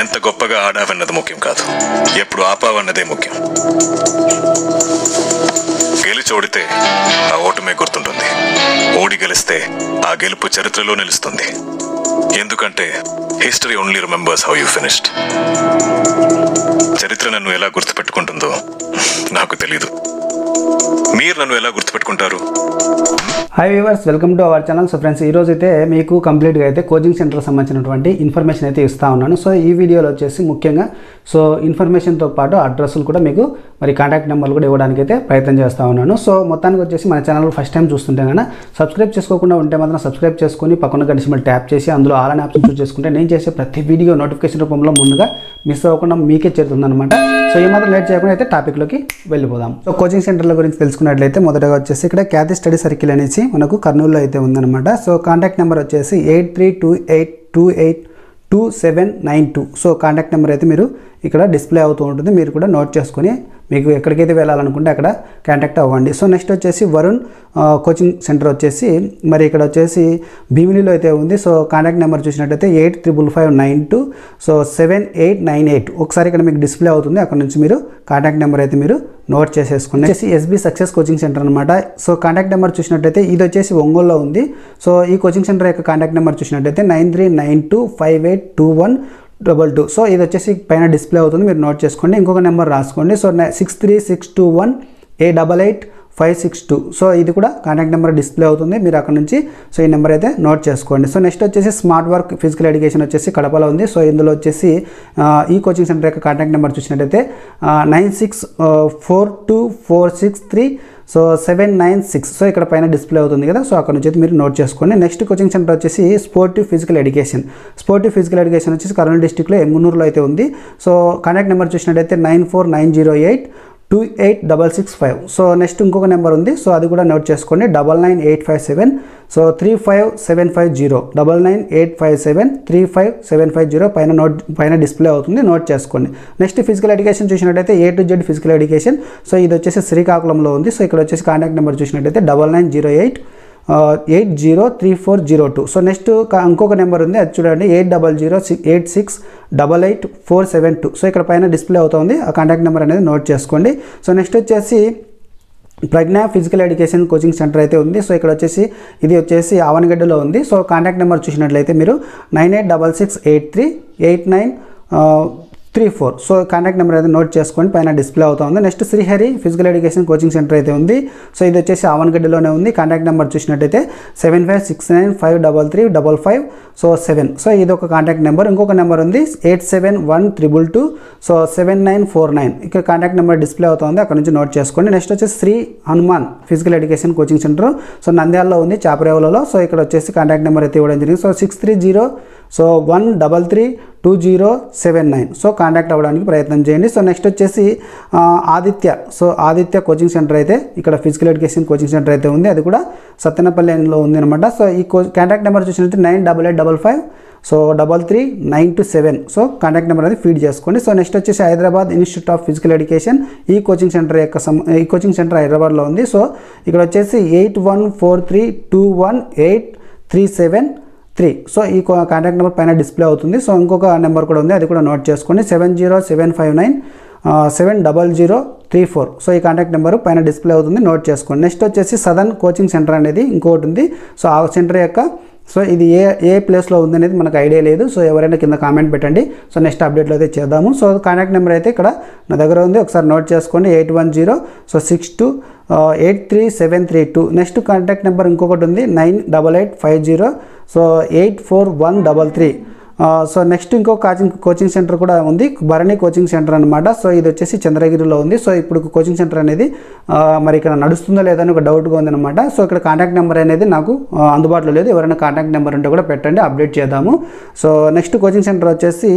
ఎంత గొప్పగా ఆడావన్నది ముఖ్యం కాదు, ఎప్పుడు ఆపావన్నదే ముఖ్యం. గెలిచి ఓడితే ఆ ఓటమే గుర్తుంటుంది, ఓడి గెలిస్తే ఆ గెలుపు చరిత్రలో నిలుస్తుంది. ఎందుకంటే history only remembers how you finished. చరిత్ర నన్ను ఎలా గుర్తుపెట్టుకుంటుందో నాకు తెలీదు. మీరు నన్ను ఎలా గుర్తుపెట్టుకుంటారు? Hi viewers, welcome to our channel. So friends, ఈరోజు అయితే మీకు కంప్లీట్గా అయితే కోచింగ్ సెంటర్ సంబంధించినటువంటి ఇన్ఫర్మేషన్ అయితే ఇస్తూ ఉన్నాను. సో ఈ వీడియోలో వచ్చేసి ముఖ్యంగా సో ఇన్ఫర్మేషన్తో పాటు అడ్రస్లు కూడా మీకు మరి కాంటాక్ట్ నెంబర్లు కూడా ఇవ్వడానికి అయితే ప్రయత్నం చేస్తూ ఉన్నాను. సో మొత్తానికి వచ్చేసి మన ఛానల్ ఫస్ట్ టైం చూస్తుంటే కన్నా సబ్స్క్రైబ్ చేసుకోకుండా ఉంటే మాత్రం సబ్స్క్రైబ్ చేసుకొని పక్కన గంట సింబల్ ట్యాప్ చేసి అందులో ఆల్ అనే ఆప్షన్ చూస్ చేసుకుంటే నేను చేసే ప్రతి వీడియో నోటిఫికేషన్ రూపంలో ముందుగా మిస్ అవ్వకుండా మీకే చేరుతుందన్నమాట. సో ఈ మాత్రం లేట్ చేయకుండా అయితే టాపిక్లోకి వెళ్ళిపోదాం. సో కోచింగ్ సెంటర్ల గురించి తెలుసుకున్నట్లయితే మొదటగా వచ్చేసి ఇక్కడ ఖ్యాతి స్టడీ సర్కిల్ అనేసి మనకు కర్నూలులో అయితే ఉందన్నమాట. సో కాంటాక్ట్ నెంబర్ వచ్చేసి 8328282792. సో కాంటాక్ట్ నెంబర్ అయితే మీరు ఇక్కడ డిస్ప్లే అవుతూ ఉంటుంది, మీరు కూడా నోట్ చేసుకొని మీకు ఎక్కడికైతే వెళ్ళాలనుకుంటే అక్కడ కాంటాక్ట్ అవ్వండి. సో నెక్స్ట్ వచ్చేసి వరుణ్ కోచింగ్ సెంటర్ వచ్చేసి మరి ఇక్కడ వచ్చేసి భీమిలిలో అయితే ఉంది. సో కాంటాక్ట్ నెంబర్ చూసినట్టయితే 855592 సో 7898. ఒకసారి ఇక్కడ మీకు డిస్ప్లే అవుతుంది, అక్కడ నుంచి మీరు కాంటాక్ట్ నెంబర్ అయితే మీరు నోట్ చేసేసుకోండి. వచ్చేసి ఎస్బీ సక్సెస్ కోచింగ్ సెంటర్ అనమాట. సో కాంటాక్ట్ నెంబర్ చూసినట్టయితే ఇది వచ్చేసి ఒంగోలులో ఉంది. సో ఈ కోచింగ్ సెంటర్ యొక్క కాంటాక్ట్ నెంబర్ చూసినట్టయితే 9392582122. సో ఇది వచ్చేసి పైన డిస్ప్లే అవుతుంది, మీరు నోట్ చేసుకోండి. ఇంకొక నెంబర్ రాసుకోండి. సో 6362188562. సో ఇది కూడా కాంటాక్ట్ నెంబర్ డిస్ప్లే అవుతుంది, మీరు అక్కడ నుంచి సో ఈ నెంబర్ అయితే నోట్ చేసుకోండి. సో నెక్స్ట్ వచ్చేసి స్మార్ట్ వర్క్ ఫిజికల్ ఎడ్యుకేషన్ వచ్చేసి కడపలో ఉంది. సో ఇందులో వచ్చేసి ఈ కోచింగ్ సెంటర్ యొక్క కాంటాక్ట్ నెంబర్ చూసినట్టయితే 9642463796. సో ఇక్కడ పైన డిస్ప్లే అవుతుంది కదా, సో అక్కడ నుంచి అయితే మీరు నోట్ చేసుకోండి. నెక్స్ట్ కోచింగ్ సెంటర్ వచ్చేసి sportive physical education. Sportive physical education వచ్చేసి కర్నూలు డిస్టిక్లో ఎమ్మునూరులో అయితే ఉంది. సో కాంటాక్ట్ నెంబర్ చూసినట్టయితే 9490828665. సో నెక్స్ట్ ఇంకొక నెంబర్ ఉంది, సో అది కూడా నోట్ చేసుకోండి. 99857 సో 35750 99857 పైన డిస్ప్లే అవుతుంది, నోట్ చేసుకోండి. నెక్స్ట్ ఫిజికల్ ఎడ్యుకేషన్ చూసినట్టయితే A to Z physical education. So ఇది వచ్చేసి శ్రీకాకుళంలో ఉంది. సో ఇక్కడ వచ్చేసి కాంటాక్ట్ నెంబర్ చూసినట్టయితే 9908803402. సో నెక్స్ట్ ఇంకొక నెంబర్ ఉంది, అది చూడండి 8008688472. సో ఇక్కడ పైన డిస్ప్లే అవుతుంది, ఆ కాంటాక్ట్ నెంబర్ అనేది నోట్ చేసుకోండి. సో నెక్స్ట్ వచ్చేసి ప్రజ్ఞా ఫిజికల్ ఎడ్యుకేషన్ కోచింగ్ సెంటర్ అయితే ఉంది. సో ఇక్కడ వచ్చేసి ఇది వచ్చేసి ఆవనగడ్డలో ఉంది. సో కాంటాక్ట్ నెంబర్ చూసినట్లయితే మీరు 9866838934. సో కాంటాక్ట్ నెంబర్ అయితే నోట్ చేసుకోండి, పైన డిస్ప్లే అవుతుంది. Next Srihari physical education coaching centre అయితే ఉంది. సో ఇది వచ్చేసి ఆవనగడ్డలోనే ఉంది. కాంటాక్ట్ నెంబర్ చూసినట్టయితే 7569533555 సో 7. సో ఇది ఒక కాంటాక్ట్ నెంబర్. ఇంకొక నెంబర్ ఉంది 871222 సో 7949. ఇక్కడ కాంటాక్ట్ నెంబర్ డిస్ప్లే అవుతుంది, అక్కడ నుంచి నోట్ చేసుకోండి. నెక్స్ట్ వచ్చేసి Shri Hanuman physical education coaching center. So నంద్యాలలో ఉంది, చాపరేవులలో. సో ఇక్కడ వచ్చేసి కాంటాక్ట్ నెంబర్ అయితే ఇవ్వడం జరిగింది. So 630 so 1332079. సో కాంటాక్ట్ అవ్వడానికి ప్రయత్నం చేయండి. సో నెక్స్ట్ వచ్చేసి Aditya. So Aditya coaching centre అయితే ఇక్కడ ఫిజికల్ ఎడ్యుకేషన్ కోచింగ్ సెంటర్ అయితే ఉంది, అది కూడా సత్తెనపల్లిలో ఉంది అనమాట. సో ఈ కాంటాక్ట్ నెంబర్ చూసినట్టు 9885 సో 33927. సో కాంటాక్ట్ నెంబర్ అనేది ఫీడ్ చేసుకోండి. సో నెక్స్ట్ వచ్చేసి Hyderabad institute of physical education ఈ కోచింగ్ సెంటర్ ఈ కోచింగ్ సెంటర్ హైదరాబాద్లో ఉంది. సో ఇక్కడ వచ్చేసి 8143218373. సో ఈ కాంటాక్ట్ నెంబర్ పైన డిస్ప్లే అవుతుంది. సో ఇంకొక నెంబర్ కూడా ఉంది, అది కూడా నోట్ చేసుకోండి. 707597034. సో ఈ కాంటాక్ట్ నెంబర్ పైన డిస్ప్లే అవుతుంది, నోట్ చేసుకోండి. నెక్స్ట్ వచ్చేసి సదర్న్ కోచింగ్ సెంటర్ అనేది ఇంకొకటి ఉంది. సో ఆ సెంటర్ యొక్క సో ఇది ఏ ప్లేస్లో ఉంది అనేది మనకు ఐడియా లేదు. సో ఎవరైనా కింద కామెంట్ పెట్టండి, సో నెక్స్ట్ అప్డేట్లో అయితే చేద్దాము. సో కాంటాక్ట్ నెంబర్ అయితే ఇక్కడ నా దగ్గర ఉంది, ఒకసారి నోట్ చేసుకోండి. 810 సో 62 83732. నెక్స్ట్ కాంటాక్ట్ నెంబర్ ఇంకొకటి ఉంది 98850 సో 84133. సో నెక్స్ట్ ఇంకో కోచింగ్ సెంటర్ కూడా ఉంది, భరణి కోచింగ్ సెంటర్ అనమాట. సో ఇది వచ్చేసి చంద్రగిరిలో ఉంది. సో ఇప్పుడు కోచింగ్ సెంటర్ అనేది మరి ఇక్కడ నడుస్తుందో లేదో అని ఒక డౌట్గా ఉందన్నమాట. సో ఇక్కడ కాంటాక్ట్ నెంబర్ అనేది నాకు అందుబాటులో లేదు, ఎవరైనా కాంటాక్ట్ నెంబర్ ఉంటే కూడా పెట్టండి, అప్డేట్ చేద్దాము. సో నెక్స్ట్ కోచింగ్ సెంటర్ వచ్చేసి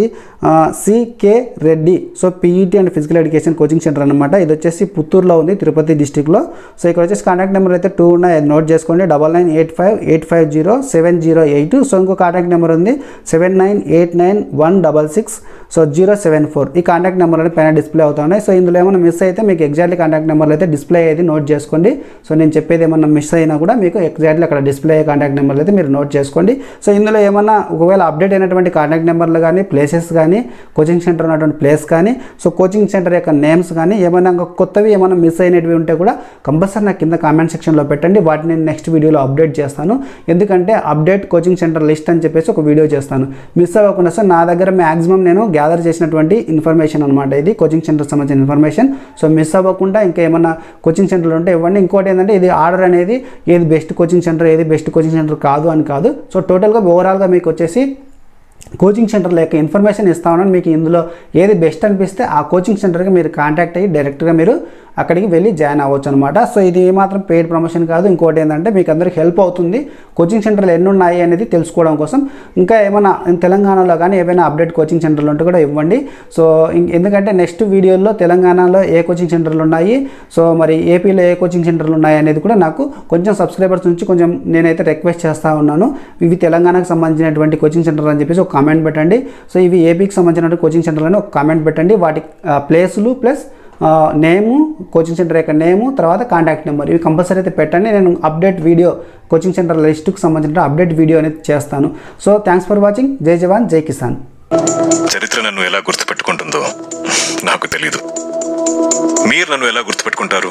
CK Reddy so PET and physical education coaching centre అనమాట. ఇది వచ్చేసి పుత్తూరులో ఉంది, తిరుపతి డిస్టిక్లో. సో ఇక్కడ వచ్చేసి కాంటాక్ట్ నెంబర్ అయితే 2 ఉన్నాయి, నోట్ చేసుకోండి. 9985850708. సో ఇంకో కాంటాక్ట్ నెంబర్ ఉంది 79 7989166074 సో 074 ఈ కాంటాక్ట్ నెంబర్ అనేది పైన డిస్ప్లే అవుతా ఉన్నాయి. సో ఇందులో ఏమైనా మిస్ అయితే మీకు ఎగ్జాక్ట్లీ కాంటాక్ట్ నెంబర్లు అయితే డిస్ప్లే అయ్యేది నోట్ చేసుకోండి. సో నేను చెప్పేది ఏమన్నా మిస్ అయినా కూడా మీకు ఎగ్జాక్ట్లీ అక్కడ డిస్ప్లే అయ్యే కాంటాక్ట్ నెంబర్లు అయితే మీరు నోట్ చేసుకోండి. సో ఇందులో ఏమన్నా ఒకవేళ అప్డేట్ అయినటువంటి కాంటాక్ట్ నెంబర్లు కానీ, ప్లేసెస్ కానీ, కోచింగ్ సెంటర్ ఉన్నటువంటి ప్లేస్ కానీ, సో కోచింగ్ సెంటర్ యొక్క నేమ్స్ కానీ ఏమైనా కొత్తవి ఏమైనా మిస్ అయినవి ఉంటే కూడా కంపల్సరీ నాకు కింద కామెంట్ సెక్షన్లో పెట్టండి. వాటిని నేను నెక్స్ట్ వీడియోలో అప్డేట్ చేస్తాను. ఎందుకంటే అప్డేట్ కోచింగ్ సెంటర్ లిస్ట్ అని చెప్పేసి ఒక వీడియో చేస్తాను. మిస్ అవ్వకుండా సార్ నా దగ్గర మ్యాక్సిమం నేను గ్యాదర్ చేసినటువంటి ఇన్ఫర్మేషన్ అనమాట ఇది కోచింగ్ సెంటర్ సంబంధించిన ఇన్ఫర్మేషన్. సో మిస్ అవ్వకుండా ఇంకా ఏమన్నా కోచింగ్ సెంటర్లు ఉంటే ఇవ్వండి. ఇంకోటి ఏంటంటే ఇది ఆర్డర్ అనేది ఏది బెస్ట్ కోచింగ్ సెంటర్ ఏది బెస్ట్ కోచింగ్ సెంటర్ కాదు అని కాదు. సో టోటల్గా ఓవరాల్గా మీకు వచ్చేసి కోచింగ్ సెంటర్ల యొక్క ఇన్ఫర్మేషన్ ఇస్తా ఉన్నాను. మీకు ఇందులో ఏది బెస్ట్ అనిపిస్తే ఆ కోచింగ్ సెంటర్కి మీరు కాంటాక్ట్ అయ్యి డైరెక్ట్గా మీరు అక్కడికి వెళ్ళి జాయిన్ అవ్వచ్చు అనమాట. సో ఇది ఏమాత్రం పెయిడ్ ప్రమోషన్ కాదు. ఇంకోటి ఏంటంటే మీకు అందరికి హెల్ప్ అవుతుంది కోచింగ్ సెంటర్లు ఎన్ని ఉన్నాయి అనేది తెలుసుకోవడం కోసం. ఇంకా ఏమైనా తెలంగాణలో కానీ ఏమైనా అప్డేట్ కోచింగ్ సెంటర్లు ఉంటే కూడా ఇవ్వండి. సో ఎందుకంటే నెక్స్ట్ వీడియోలో తెలంగాణలో ఏ కోచింగ్ సెంటర్లు ఉన్నాయి, సో మరి ఏపీలో ఏ కోచింగ్ సెంటర్లు ఉన్నాయి అనేది కూడా నాకు కొంచెం సబ్స్క్రైబర్స్ నుంచి కొంచెం నేనైతే రిక్వెస్ట్ చేస్తూ ఉన్నాను. ఇవి తెలంగాణకు సంబంధించినటువంటి కోచింగ్ సెంటర్లు అని చెప్పేసి ఒక కామెంట్ పెట్టండి. సో ఇవి ఏపీకి సంబంధించినటువంటి కోచింగ్ సెంటర్లు అని ఒక కామెంట్ పెట్టండి. వాటి ప్లేసులు ప్లస్ నేము, కోచింగ్ సెంటర్ యొక్క నేము, తర్వాత కాంటాక్ట్ నెంబర్ ఇవి కంపల్సరీ అయితే పెట్టండి. నేను అప్డేట్ వీడియో కోచింగ్ సెంటర్ లిస్టుకు సంబంధించిన అప్డేట్ వీడియో అనేది చేస్తాను. So thanks for watching. జై జవాన్ జై కిసాన్. చరిత్ర నన్ను ఎలా గుర్తుపెట్టుకుంటుందో నాకు తెలీదు. మీరు నన్ను ఎలా గుర్తుపెట్టుకుంటారు?